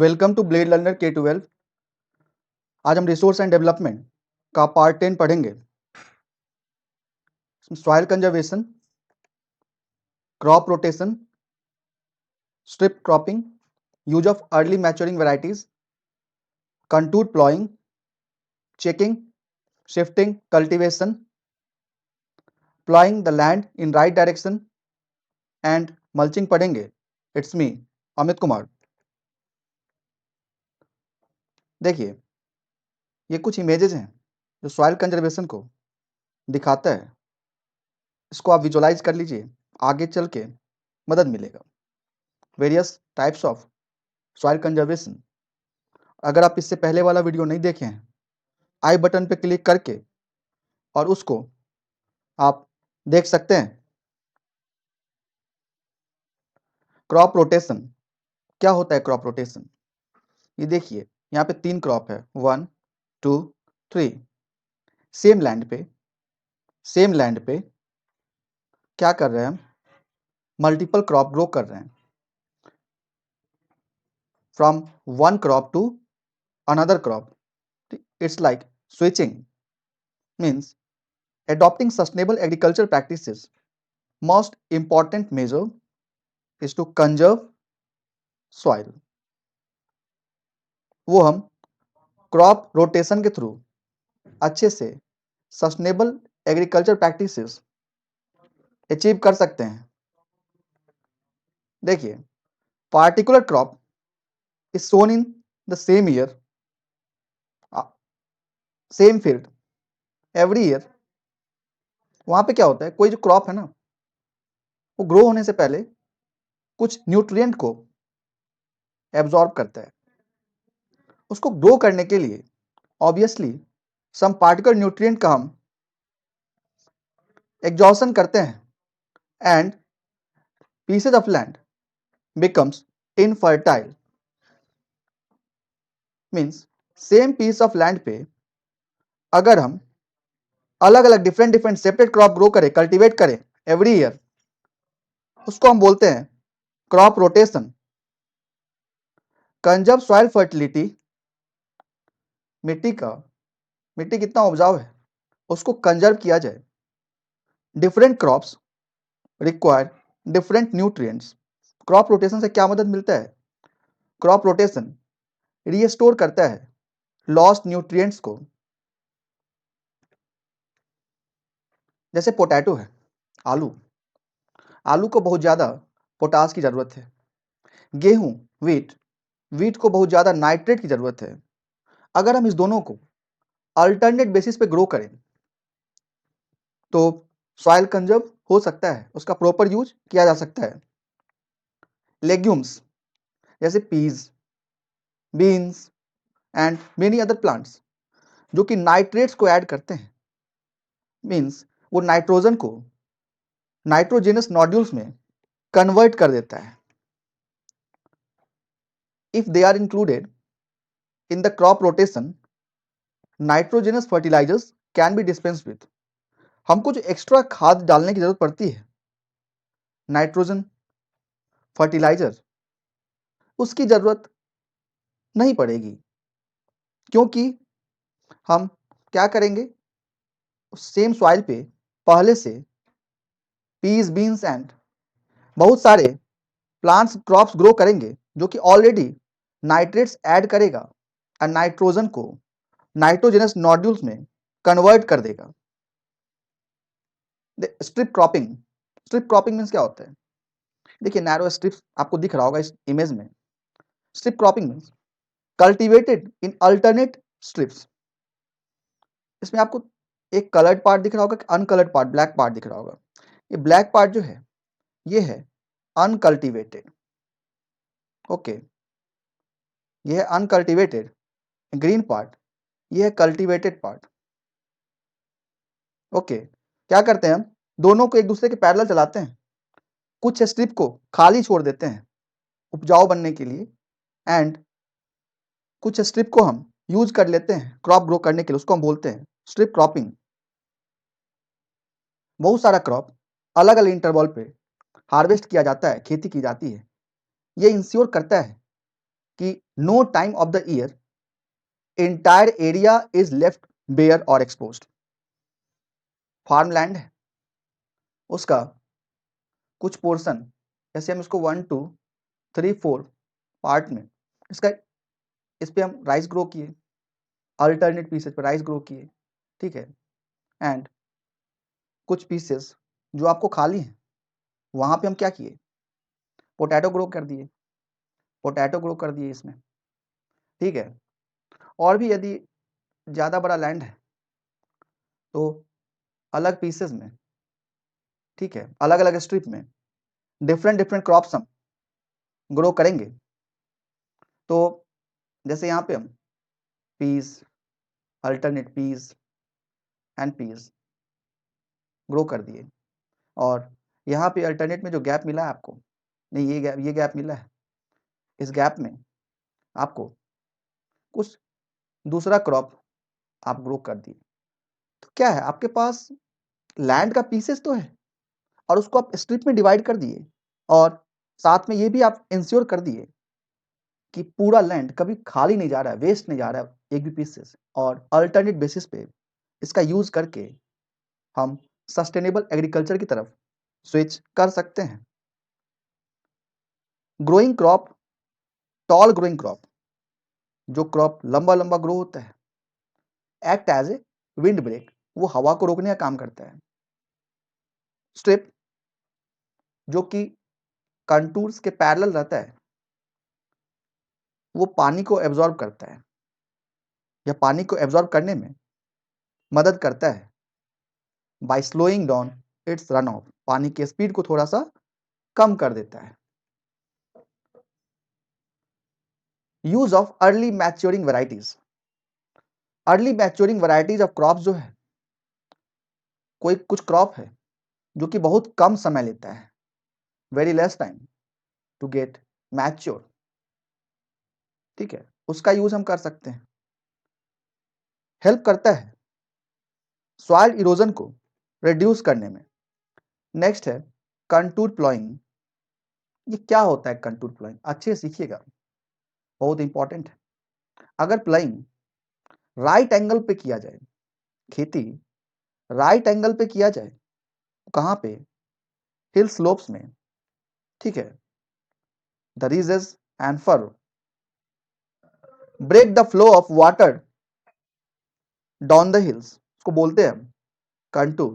Welcome to blade learner K12। आज हम resource and development का पार्ट 10 पढ़ेंगे। Soil conservation, crop rotation, strip cropping, use of early maturing varieties, contour ploughing, checking, shifting cultivation, ploughing the land in right direction and mulching पढ़ेंगे। It's me Amit Kumar. देखिए, ये कुछ images हैं जो soil conservation को दिखाता है। इसको आप विजुअलाइज कर लीजिए, आगे चल के मदद मिलेगा। Various types of soil conservation. अगर आप इससे पहले वाला वीडियो नहीं देखे हैं, आई बटन पे क्लिक करके और उसको आप देख सकते हैं। क्रॉप रोटेशन क्या होता है? क्रॉप रोटेशन, ये देखिए, यहाँ पे 3 क्रॉप है, 1 2 3। सेम लैंड पे क्या कर रहे हैं हम? मल्टीपल क्रॉप ग्रो कर रहे हैं from one crop to another crop. It's like switching, means adopting sustainable agriculture practices. Most important measure is to conserve soil. वो हम क्रॉप रोटेशन के थ्रू अच्छे से सस्टेनेबल एग्रीकल्चर प्रैक्टिसेस अचीव कर सकते हैं। देखिए, particular crop is sown in the same year, same field, every year. वहां पे क्या होता है, कोई जो क्रॉप है ना, वो ग्रो होने से पहले कुछ न्यूट्रिएंट को एब्जॉर्ब करता है। उसको ग्रो करने के लिए ऑब्वियसली सम पार्टिकुलर न्यूट्रिएंट का हम एग्जॉशन करते हैं and pieces of land becomes infertile. Means same piece of land पे अगर हम अलग अलग डिफरेंट सेपरेट क्रॉप ग्रो करें, कल्टीवेट करें एवरी ईयर, उसको हम बोलते हैं crop rotation. Conserve soil fertility, मिट्टी कितना उपजाऊ है उसको कंजर्व किया जाए। Different crops require different nutrients. Crop rotation से क्या मदद मिलता है? क्रॉप रोटेशन रीस्टोर करता है लॉस्ट न्यूट्रिएंट्स को। जैसे पोटैटो है, आलू को बहुत ज़्यादा पोटास की ज़रूरत है। गेहूं, वीट को बहुत ज़्यादा नाइट्रेट की ज़रूरत है। अगर हम इस दोनों को अल्टरनेट बेसिस पे ग्रो करें तो सॉइल कंजर्व हो सकता है, उसका प्रॉपर यूज किया जा सकता है। लेग्यूम्स जैसे peas, beans and many other plants जो कि नाइट्रेट्स को ऐड करते हैं, मीन्स वो नाइट्रोजन को नाइट्रोजेनस नोड्यूल्स में कन्वर्ट कर देता है। If they are included in the crop rotation, nitrogenous fertilizers can be dispensed with. हमको जो एक्स्ट्रा खाद डालने की जरूरत पड़ती है, नाइट्रोजन फर्टिलाइजर, उसकी जरूरत नहीं पड़ेगी, क्योंकि हम क्या करेंगे, सेम सॉइल पे पहले से पीस, बीन्स एंड बहुत सारे प्लांट्स, क्रॉप्स ग्रो करेंगे जो कि ऑलरेडी नाइट्रेट्स ऐड करेगा और नाइट्रोजन को नाइट्रोजेनस नोड्यूल्स में कन्वर्ट कर देगा। स्ट्रिप क्रॉपिंग मीन्स क्या होता है? देखिए, नैरो स्ट्रिप्स आपको दिख रहा होगा इस इमेज में। Strip cropping means cultivated in alternate strips. इसमें आपको एक कलर्ड पार्ट दिख रहा होगा, अनकलर्ड पार्ट, ब्लैक पार्ट दिख रहा होगा। ये ब्लैक पार्ट जो है, ये है अनकल्टीवेटेड। ओके, ये है अनकल्टीवेटेड। ग्रीन पार्ट, ये है कल्टीवेटेड पार्ट। ओके, क्या करते हैं हम, दोनों को एक दूसरे के पैरेलल चलाते हैं, कुछ स्ट्रिप को खाली छोड़ देते हैं उपजाऊ बनने के लिए, एंड कुछ स्ट्रिप को हम यूज कर लेते हैं क्रॉप ग्रो करने के लिए, उसको हम बोलते हैं स्ट्रिप क्रॉपिंग। बहुत सारा क्रॉप अलग अलग इंटरवल पे हार्वेस्ट किया जाता है, खेती की जाती है। ये इंश्योर करता है कि no time of the year entire area is left bare और एक्सपोज्ड। फार्म लैंड है, उसका कुछ पोर्शन, जैसे हम इसको 1 2 3 4 पार्ट में इसका, इस पे हम राइस ग्रो किए, अल्टरनेट पीसेस पे राइस ग्रो किए, ठीक है। एंड कुछ पीसेस जो आपको खाली हैं वहां पे हम क्या किए, पोटैटो ग्रो कर दिए, पोटैटो ग्रो कर दिए इसमें, ठीक है। और भी यदि ज़्यादा बड़ा लैंड है तो अलग पीसेस में, ठीक है, अलग अलग स्ट्रिप में डिफरेंट डिफरेंट क्रॉप्स हम ग्रो करेंगे। तो जैसे यहाँ पे हम peas, alternate peas and peas grow कर दिए, और यहाँ पे अल्टरनेट में जो गैप मिला है आपको, नहीं ये गैप मिला है, इस गैप में आपको कुछ दूसरा क्रॉप आप ग्रो कर दिए। तो क्या है, आपके पास लैंड का पीसेस तो है और उसको आप स्ट्रिप में डिवाइड कर दिए, और साथ में ये भी आप इंश्योर कर दिए कि पूरा लैंड कभी खाली नहीं जा रहा है, वेस्ट नहीं जा रहा है एक भी पीसेस, और अल्टरनेट बेसिस पे इसका यूज करके हम सस्टेनेबल एग्रीकल्चर की तरफ स्विच कर सकते हैं। Growing crop, tall growing crop, जो क्रॉप लंबा लंबा ग्रो होता है, act as a wind break, वो हवा को रोकने का काम करता है। स्ट्रिप, जो कि कंटूर्स के पैरेलल रहता है, वो पानी को एब्जॉर्ब करता है, या पानी को एब्जॉर्ब करने में मदद करता है by slowing down its run off, पानी के स्पीड को थोड़ा सा कम कर देता है। Use of early maturing varieties, early maturing varieties of crop जो है, कोई कुछ क्रॉप है जो कि बहुत कम समय लेता है, very less time to get mature, ठीक है, उसका यूज हम कर सकते हैं। हेल्प करता है सॉइल इरोजन को रिड्यूस करने में। नेक्स्ट है कंटूर प्लॉइंग। ये क्या होता है कंटूर प्लॉइंग, अच्छे से सीखिएगा, बहुत इंपॉर्टेंट है। अगर प्लॉइंग राइट एंगल पे किया जाए, खेती राइट एंगल पे किया जाए, कहां पे, हिल स्लोप्स में, ठीक है, the ridges and furrows break the flow of water down the hills, उसको बोलते हैं हम कंटूर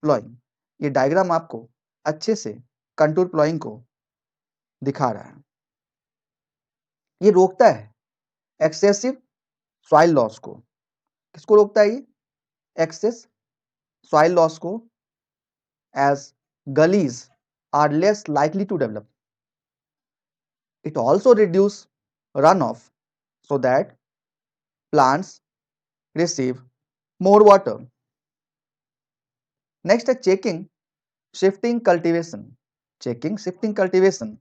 प्लॉइंग। ये डायग्राम आपको अच्छे से कंटूर प्लॉइंग को दिखा रहा है। ये रोकता है एक्सेसिव सॉइल लॉस को। किसको रोकता है ये, एक्सेस सॉइल लॉस को, as gullies are less likely to develop. It also reduce runoff so that plants receive more water. Next है checking shifting cultivation. Checking shifting cultivation.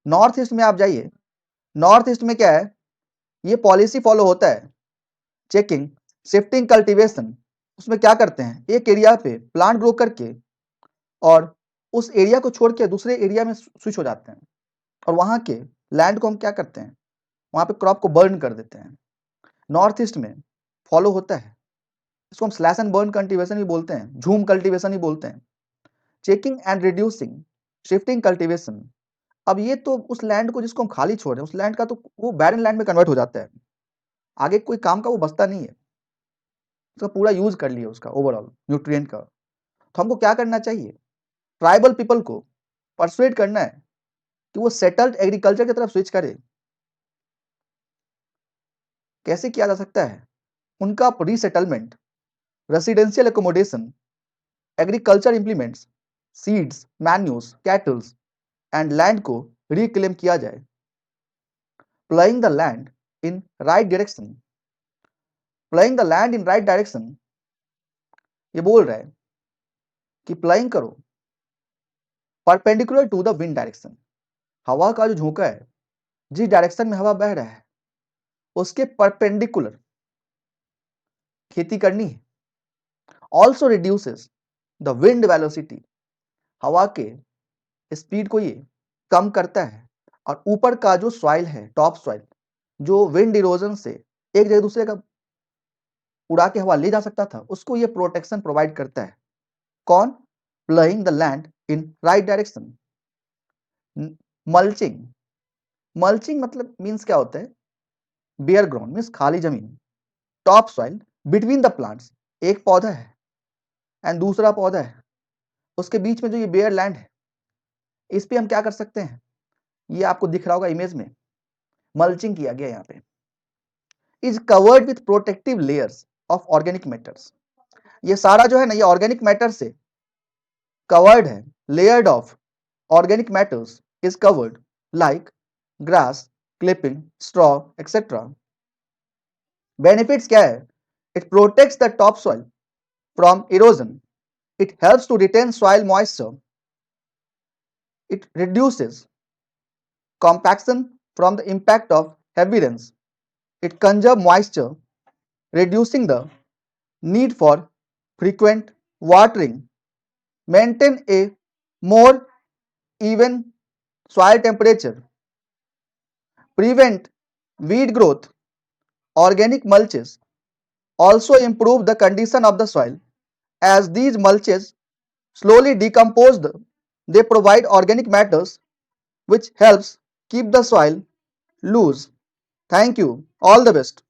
North east में आप जाइए, नॉर्थ ईस्ट में क्या है, ये policy follow होता है, चेकिंग शिफ्टिंग कल्टीवेशन। उसमें क्या करते हैं, एक एरिया पे प्लांट ग्रो करके और उस एरिया को छोड़ के दूसरे एरिया में स्विच हो जाते हैं, और वहां के लैंड को हम क्या करते हैं, वहां पे क्रॉप को बर्न कर देते हैं। नॉर्थ ईस्ट में फॉलो होता है, इसको हम स्लैश एंड बर्न कल्टीवेशन भी बोलते हैं, झूम कल्टीवेशन ही बोलते हैं। Checking and reducing shifting cultivation, अब ये तो उस लैंड को जिसको हम खाली छोड़ रहे हैं, उस लैंड का तो वो बैरन लैंड में कन्वर्ट हो जाता है, आगे कोई काम का वो बचता नहीं है, उसका पूरा यूज कर लिए उसका ओवरऑल न्यूट्रिएंट का। तो हमको क्या करना चाहिए, ट्राइबल पीपल को परसुएट करना है कि वो सेटल्ड एग्रीकल्चर की तरफ स्विच करे। कैसे किया जा सकता है, उनका resettlement, residential accommodation, agriculture implements, seeds, manures, cattles and land को रिक्लेम किया जाए। Ploughing the land in right direction, ploughing the land in right direction, ये बोल रहा है कि प्लाइंग करो perpendicular to the wind direction, हवा का जो झोंका है, जिस डायरेक्शन में हवा बह रहा है उसके परपेंडिकुलर खेती करनी है। Also reduces the wind velocity, हवा के स्पीड को ये कम करता है, और ऊपर का जो सॉइल है, टॉप सॉइल, जो विंड इरोजन से एक जगह दूसरे का उड़ा के हवा ले जा सकता था, उसको ये प्रोटेक्शन प्रोवाइड करता है। कौन? Ploughing the land in right direction. Mulching, mulching मतलब मीन्स क्या होता है? बेयर ग्राउंड मीन्स खाली जमीन, top soil between the plants, एक पौधा है एंड दूसरा पौधा है, उसके बीच में जो ये बेयर लैंड है, इस पे हम क्या कर सकते हैं? ये आपको दिख रहा होगा इमेज में, मल्चिंग किया गया यहाँ पे। Is covered with protective layers of organic matters. ये सारा जो है ना, ये ऑर्गेनिक मैटर से कवर्ड है, layered of organic matters is covered like grass, clipping, straw etcetera. Benefits क्या है? It protects the top soil from erosion, it helps to retain soil moisture, it reduces compaction from the impact of heavy rains, it conserves moisture, reducing the need for frequent watering, maintain a more even soil temperature, prevent weed growth. Organic mulches also improve the condition of the soil as these mulches slowly decompose. They provide organic matters which helps keep the soil loose. Thank you. All the best.